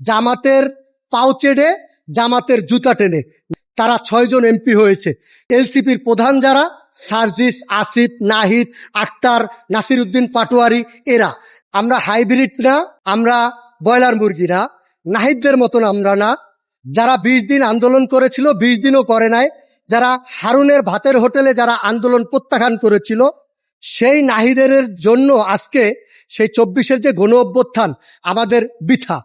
জামাতের পাও চেড়ে জামাতের জুতা টেনে তারা 6 জন এমপি হয়েছে। এলসিপির প্রধান যারা সার্জিস, আসিফ, নাহিদ, আক্তার, নাসির উদ্দিন পাটোয়ারি, এরা। আমরা হাইব্রিড না, আমরা ব্রয়লার মুরগি না, নাহিদদের মতন আমরা না। যারা 20 দিন আন্দোলন করেছিল 20 দিনও করে নাই, যারা হারুনের ভাতের হোটেলে যারা আন্দোলন প্রত্যাখ্যান করেছিল, সেই নাহিদের জন্য আজকে সেই 24-এর যে গণ অভ্যুত্থান আমাদের বৃথা।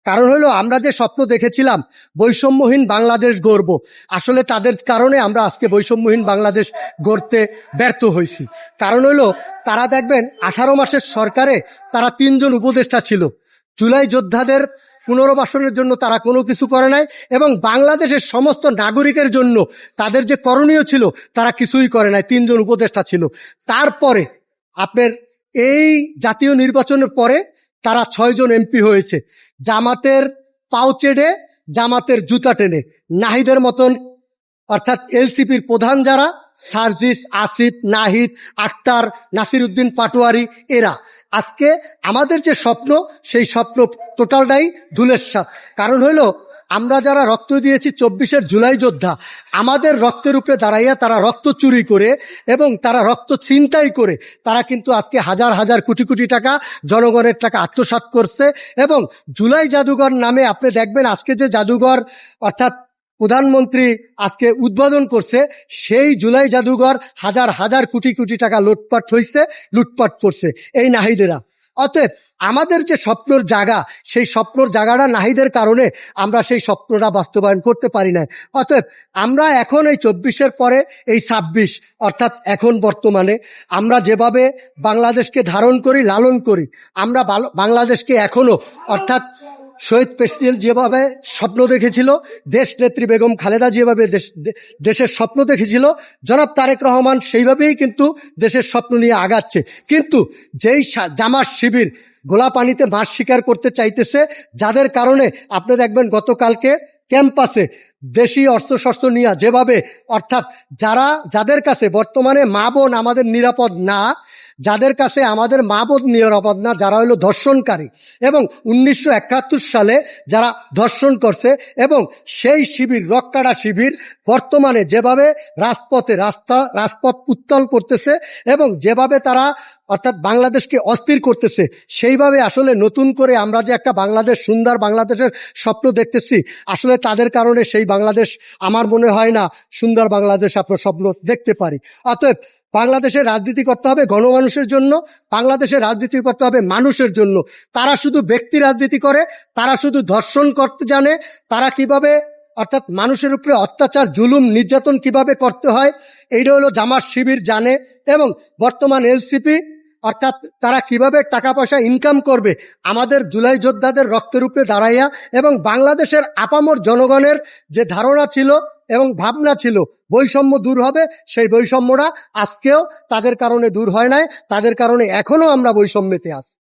কারণ হলো আমরা যে স্বপ্ন দেখেছিলাম বৈষম্যহীন বাংলাদেশ গড়ব, আসলে তাদের কারণে আমরা আজকে বৈষম্যহীন বাংলাদেশ গড়তে ব্যর্থ হয়েছি। কারণ হলো তারা দেখবেন 18 মাসের সরকারে তারা 3 জন উপদেষ্টা ছিল। জুলাই যোদ্ধাদের পুনর্বাসনের জন্য তারা কোনো কিছু করে নাই, এবং বাংলাদেশের সমস্ত নাগরিকের জন্য তাদের যে করণীয় ছিল তারা কিছুই করে নাই। 3 জন উপদেষ্টা ছিল। তারপরে আপনার এই জাতীয় নির্বাচনের পরে তারা 6 জন এমপি হয়েছে। জামাতের পাও চেড়ে জামাতের জুতা টেনে নাহিদের মতন, অর্থাৎ এলসিপির প্রধান যারা সার্জিস, আসিফ, নাহিদ, আক্তার, নাসির উদ্দিন পাটোয়ারি, এরা। আজকে আমাদের যে স্বপ্ন সেই স্বপ্ন টোটালটাই ধুলের সাথ। কারণ হলো আমরা যারা রক্ত দিয়েছি 24-এর জুলাই যোদ্ধা, আমাদের রক্তের উপরে দাঁড়াইয়া তারা রক্ত চুরি করে এবং তারা রক্ত ছিনতাই করে তারা কিন্তু আজকে হাজার হাজার কোটি কোটি টাকা জনগণের টাকা আত্মসাৎ করছে। এবং জুলাই জাদুঘর নামে আপনি দেখবেন আজকে যে জাদুঘর অর্থাৎ প্রধানমন্ত্রী আজকে উদ্বোধন করছে, সেই জুলাই জাদুঘর হাজার হাজার কোটি কোটি টাকা লুটপাট করছে এই নাহিদেরা। অতএব আমাদের যে স্বপ্নর জায়গা, সেই স্বপ্নর জায়গাটা নাহিদের কারণে আমরা সেই স্বপ্নটা বাস্তবায়ন করতে পারি না। অতএব আমরা এখন এই 24-এর পরে এই 26 অর্থাৎ এখন বর্তমানে আমরা যেভাবে বাংলাদেশকে ধারণ করি, লালন করি, আমরা বাংলাদেশকে এখনো অর্থাৎ শহীদ প্রেসিডেন্ট যেভাবে স্বপ্ন দেখেছিল, দেশ নেত্রী বেগম খালেদা যেভাবে দেশের স্বপ্ন দেখেছিল, জনাব তারেক রহমান সেইভাবেই কিন্তু দেশের স্বপ্ন নিয়ে আগাচ্ছে। কিন্তু যেই জামাত শিবির গোলাপানিতে মাছ শিকার করতে চাইতেছে, যাদের কারণে আপনি দেখবেন গতকালকে ক্যাম্পাসে দেশি অস্ত্রশস্ত্র নিয়ে যেভাবে, অর্থাৎ যাদের কাছে বর্তমানে মা বোন আমাদের নিরাপদ না, যাদের কাছে আমাদের মা বোন নিরাপদ না, যারা হলো ধর্ষণকারী এবং 1971 সালে যারা ধর্ষণ করছে, এবং সেই শিবির রক্কাড়া শিবির বর্তমানে যেভাবে রাজপথ উত্তাল করতেছে এবং যেভাবে তারা অর্থাৎ বাংলাদেশকে অস্থির করতেছে, সেইভাবে আসলে নতুন করে আমরা যে একটা বাংলাদেশ, সুন্দর বাংলাদেশের স্বপ্ন দেখতেছি, আসলে তাদের কারণে সেই বাংলাদেশ আমার মনে হয় না সুন্দর বাংলাদেশ আপনার স্বপ্ন দেখতে পারি। অতএব বাংলাদেশের রাজনীতি করতে হবে গণমানুষের জন্য, বাংলাদেশের রাজনীতি করতে হবে মানুষের জন্য। তারা শুধু ব্যক্তি রাজনীতি করে, তারা শুধু ধর্ষণ করতে জানে, তারা কিভাবে অর্থাৎ মানুষের উপরে অত্যাচার, জুলুম, নির্যাতন কিভাবে করতে হয় এইটা হলো জামাত শিবির জানে। এবং বর্তমান এলসিপি অর্থাৎ তারা কিভাবে টাকা পয়সা ইনকাম করবে আমাদের জুলাই যোদ্ধাদের রক্তের উপরে দাঁড়াইয়া, এবং বাংলাদেশের আপামর জনগণের যে ধারণা ছিল এবং ভাবনা ছিল বৈষম্য দূর হবে, সেই বৈষম্যটা আজকেও তাদের কারণে দূর হয় নাই, তাদের কারণে এখনো আমরা বৈষম্যতে আছি।